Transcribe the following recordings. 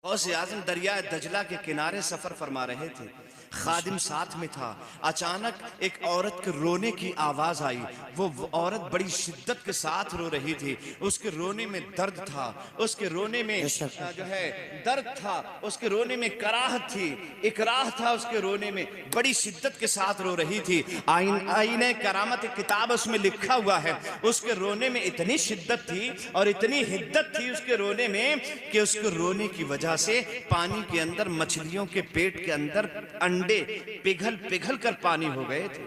غوث اعظم دریائے دجلہ کے کنارے سفر فرما رہے تھے، خادم ساتھ میں تھا۔ اچانک ایک عورت کے رونے کی آواز آئی۔ وہ عورت بڑی شدت کے ساتھ رو رہی تھی، اس کے رونے میں درد تھا، اس کے رونے میں درد تھا، اس کے رونے میں کراہت تھی، اکراہ تھا، اس کے رونے میں بڑی شدت کے ساتھ رو رہی تھی۔ آئینہ کرامت کتاب اس میں لکھا ہوا ہے، اس کے رونے میں اتنی شدت تھی اور اتنی حدت تھی اس کے رونے میں کہ اس کے رونے کی وجہ سے پانی کے اندر مچھلیوں کے پیٹ کے اندر انڈے پگھل پگھل کر پانی ہو گئے تھے۔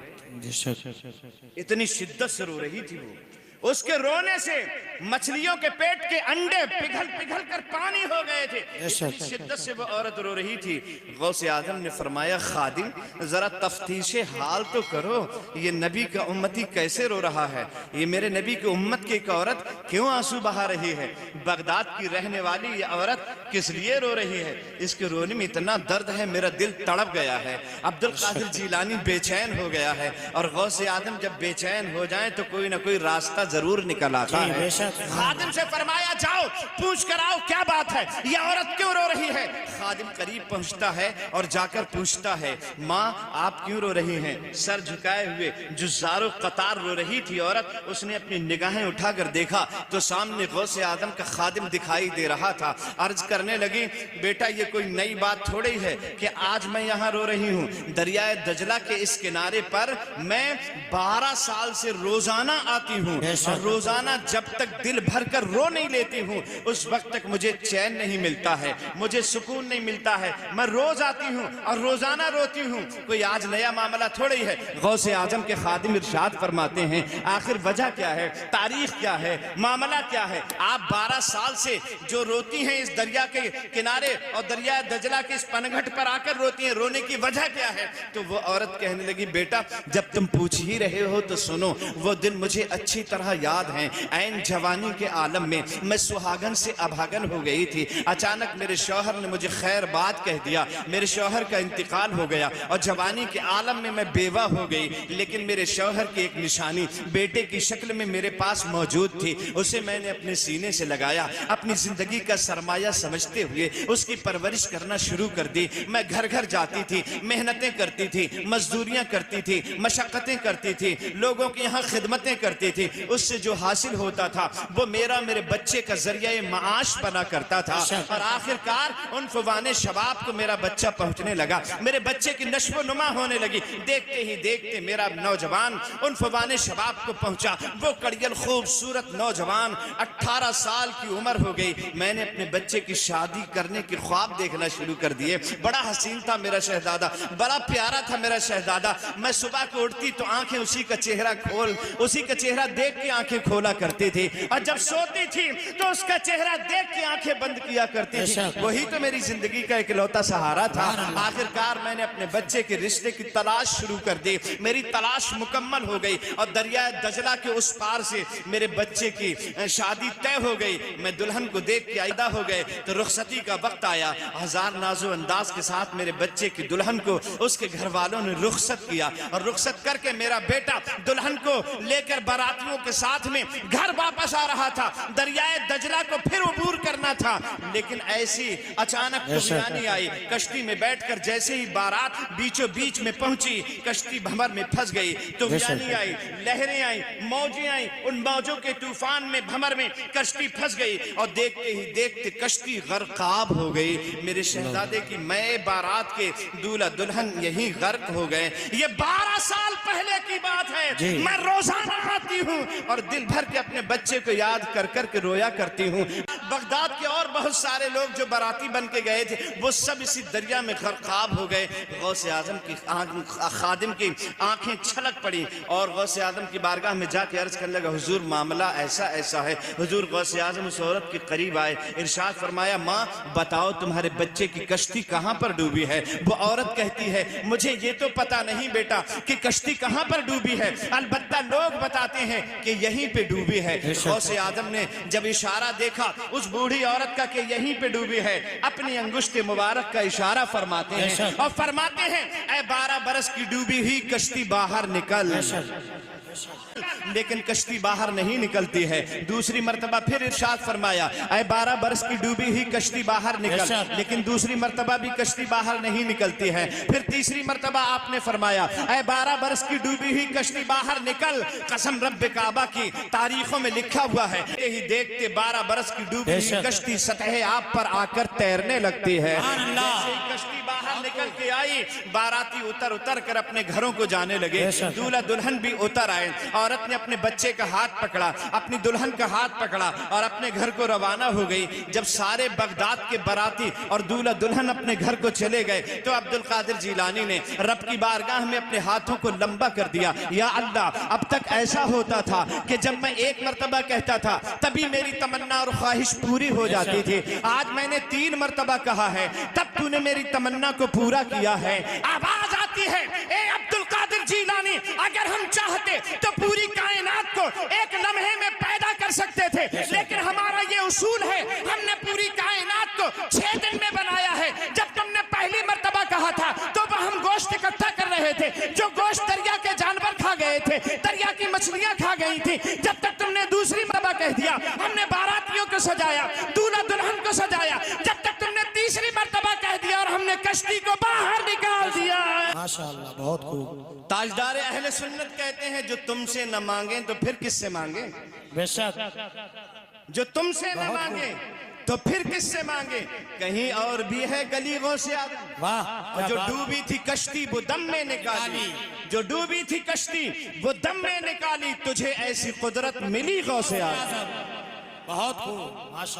اتنی شدت سے رو رہی تھی وہ، اس کے رونے سے مچھلیوں کے پیٹ کے انڈے پگھل پگھل کر پانی ہو گئے تھے، اتنی شدت سے وہ عورت رو رہی تھی۔ غوث اعظم نے فرمایا، خادم ذرا تفتیش حال تو کرو، یہ نبی کا امتی کیسے رو رہا ہے؟ یہ میرے نبی کی امت کی ایک عورت کیوں آنسو بہا رہی ہے؟ بغداد کی رہنے والی یہ عورت کس لیے رو رہی ہے؟ اس کے رونے میں اتنا درد ہے، میرا دل تڑپ گیا ہے۔ عبد القادر جیلانی بے چین ہو گیا ہے، اور غوث اعظم جب بے چین ہو جائیں تو کوئی نہ کوئی راستہ ضرور نکل آتا ہے۔ خادم سے فرمایا، جاؤ پوچھ کر آؤ کیا بات ہے، یہ عورت کیوں رو رہی ہے؟ خادم قریب پہنچتا ہے اور جا کر پوچھتا ہے، ماں آپ کیوں رو رہی ہیں؟ سر جھکائے ہوئے جزارو قطار رو رہی تھی عورت۔ اس نے اپنی نگاہیں اٹھا کر دیکھا تو سامنے غوث اعظم کا خادم دکھائی دے رہا تھا۔ عرض کرنے لگی، بیٹا یہ کوئی نئی بات تھوڑی ہے کہ آج میں یہاں رو رہی ہوں۔ دریائے دجلہ کے اس کنارے پر میں 12 سال سے روزانہ آتی ہوں، اور روزانہ جب تک دل بھر کر رو نہیں لیتی ہوں اس وقت تک مجھے چین نہیں ملتا ہے، مجھے سکون نہیں ملتا ہے۔ میں روز آتی ہوں اور روزانہ روتی ہوں، کوئی آج نیا معاملہ تھوڑی ہے۔ غوث اعظم کے خادم ارشاد فرماتے ہیں، آخر وجہ کیا ہے، تاریخ کیا ہے، معاملہ کیا ہے؟ آپ 12 سال سے جو روتی ہیں اس دریا کے کنارے اور دریائے دجلہ کے اس پنگھٹ پر آ کر روتی ہیں، رونے کی وجہ کیا ہے؟ تو وہ عورت کہنے لگی، بیٹا جب تم پوچھ ہی رہے ہو تو سنو، وہ دن مجھے اچھی طرح یاد ہیں۔ عین جوانی کے عالم میں میں سہاگن سے ابھاگن ہو گئی تھی۔ اچانک میرے شوہر نے مجھے خیر بات کہہ دیا، میرے شوہر کا انتقال ہو گیا اور جوانی کے عالم میں بیوہ ہو گئی، لیکن میرے شوہر کی ایک نشانی بیٹے کی شکل میں میرے پاس موجود تھی۔ اسے میں نے اپنے سینے سے لگایا، اپنی زندگی کا سرمایہ سمجھتے ہوئے اس کی پرورش کرنا شروع کر دی۔ میں گھر گھر جاتی تھی، محنتیں کرتی تھی، مزدوریاں کرتی تھی، مشقتیں کرتی تھی، لوگوں کی یہاں خدمتیں کرتی تھی۔ اس سے جو حاصل ہوتا تھا وہ میرے بچے کا ذریعہ معاش بنا کرتا تھا، اور آخر کار ان فوان شباب کو میرا بچہ پہنچنے لگا، میرے بچے کی نشو و نما ہونے لگی۔ دیکھتے ہی دیکھتے میرا نوجوان ان فوان شباب کو پہنچا، وہ کڑیل خوبصورت نوجوان 18 سال کی عمر ہو گئی۔ میں نے اپنے بچے کی شادی کرنے کے خواب دیکھنا شروع کر دیے۔ بڑا حسین تھا میرا شہزادہ، بڑا پیارا تھا میرا شہزادہ۔ میں صبح کو اٹھتی تو آنکھیں اسی کا چہرہ دیکھ کے آنکھیں کھولا کرتی تھی، اور جب سوتی تھی تو اس کا چہرہ دیکھ کے آنکھیں بند کیا کرتی تھی۔ وہی تو میری زندگی کا اکلوتا سہارا تھا۔ آخر کار میں نے اپنے بچے کے رشتے کی تلاش شروع کر دی۔ میری تلاش مکمل ہو گئی اور دریائے دجلہ کے اس پار سے میرے بچے کی شادی طے ہو گئی۔ میں دلہن کو دیکھ کے عائدہ ہو گئے تو رخصتی کا وقت آیا۔ ہزار ناز و انداز کے ساتھ میرے بچے کی دلہن کو اس کے گھر والوں نے رخصت کیا، اور رخصت کر کے میرا بیٹا دلہن کو لے کر باراتیوں کے ساتھ میں گھر واپس آ رہا تھا۔ دریائے دجلہ کو پھر عبور کرنا تھا، لیکن ایسی اچانک طوفانی آئی۔ کشتی میں بیٹھ کر جیسے ہی بارات بیچوں بیچ میں پہنچی، کشتی بھمر میں پھنس گئی۔ طوفانی آئی، لہریں آئیں، موجیں آئیں، ان موجوں کے طوفان میں بھمر میں کشتی پھنس گئی، اور دیکھتے ہی دیکھتے کشتی غرقاب ہو گئی۔ میرے شہزادے کی میں بارات کے دولہا دلہن یہی غرق ہو گئے۔ یہ 12 سال پہلے کی بات ہے۔ میں روزانہ آتی ہوں اور دل بھر کے اپنے بچے کو یاد کر کر کے رویا کرتی ہوں۔ بغداد کے اور بہت سارے لوگ جو باراتی بن کے گئے تھے وہ سب اسی دریا میں غرقاب ہو گئے۔ غوث اعظم کی خادم کی آنکھیں چھلک پڑی اور غوث اعظم کی بارگاہ میں جا کے عرض کرنے لگا، حضور معاملہ ایسا ہے۔ حضور غوث اعظم اس عورت کے قریب آئے، ارشاد فرمایا، ماں بتاؤ تمہارے بچے کی کشتی کہاں پر ڈوبی ہے؟ وہ عورت کہتی ہے، مجھے یہ تو پتا نہیں بیٹا کہ کشتی کہاں پر ڈوبی ہے، البتہ لوگ بتاتے ہیں کہ یہیں پہ ڈوبی ہے۔ غوث اعظم نے جب اشارہ دیکھا اس بوڑھی عورت کا کہ یہیں پہ ڈوبی ہے، اپنی انگشت مبارک کا اشارہ فرماتے ہیں اور فرماتے ہیں، اے 12 برس کی ڈوبی ہوئی کشتی باہر نکل۔ لیکن کشتی باہر نہیں نکلتی ہے. دوسری مرتبہ پھر ارشاد فرمایا اے 12 برس کی ڈوبی ہوئی کشتی باہر نکل, لیکن دوسری مرتبہ بھی کشتی باہر نہیں نکلتی ہے. پھر تیسری مرتبہ آپ نے فرمایا اے 12 برس کی ڈوبی ہوئی کشتی باہر نکل, قسم رب کعبہ کی تاریخوں میں لکھا ہوا ہے یہی دیکھتے 12 برس کی ڈوبی ہوئی کشتی سطح آب پر آ کر تیرنے لگتی ہے. جیسے ہی کشتی باہر نکل کے آئی, باراتی اتر کر اپنے گھروں کو جانے لگے. دولہا دلہن بھی اتر آئے. عورت نے اپنے بچے کا ہاتھ پکڑا, اپنی دلہن کا ہاتھ پکڑا اور اپنے گھر کو روانہ ہو گئی. جب سارے بغداد کے باراتی اور دولہا دلہن اپنے گھر کو چلے گئے تو عبد القادر جیلانی نے رب کی بارگاہ میں اپنے ہاتھوں کو لمبا کر دیا. یا اللہ, اب تک ایسا ہوتا تھا کہ جب میں ایک مرتبہ کہتا تھا تبھی میری تمنا اور خواہش پوری ہو جاتی تھی. آج میں نے 3 مرتبہ کہا ہے تب تو نے میری تمنا کو پورا کیا ہے. آواز آتی ہے اے عبد القادر جیلانی, اگر ہم چاہتے تو پوری کائنات کو ایک لمحے میں پیدا کر سکتے تھے, لیکن ہمارا یہ اصول ہے ہم نے پوری کائنات کو 6 دن میں بنایا ہے. جب تم نے پہلی مرتبہ کہا تھا تو ہم گوشت اکٹھا کر رہے تھے, جو گوشت دریا کے جانور کھا گئے تھے, دریا کی مچھلیاں کھا گئی تھی. جب تک تم نے دوسری مرتبہ کہہ دیا ہم نے باراتیوں کو سجایا, دولہا دلہن کو سجایا. جب تک تم نے تیسری مرتبہ کہہ دیا اور ہم نے کشتی کو باہر نکال دیا. ماشاءاللہ, بہت خوب. تاجدار اہل سنت کہتے ہیں جو تم سے نہ مانگیں تو پھر کس سے مانگیں؟ بے شک. جو تم سے نہ مانگے تو پھر کس سے مانگے؟ کہیں اور بھی ہے گلی غوث اعظم. واہ. جو ڈوبی تھی کشتی وہ دم میں نکالی, جو ڈوبی تھی کشتی وہ دم میں نکالی. تجھے ایسی قدرت ملی غوث اعظم. بہت خوب. ماشاءاللہ.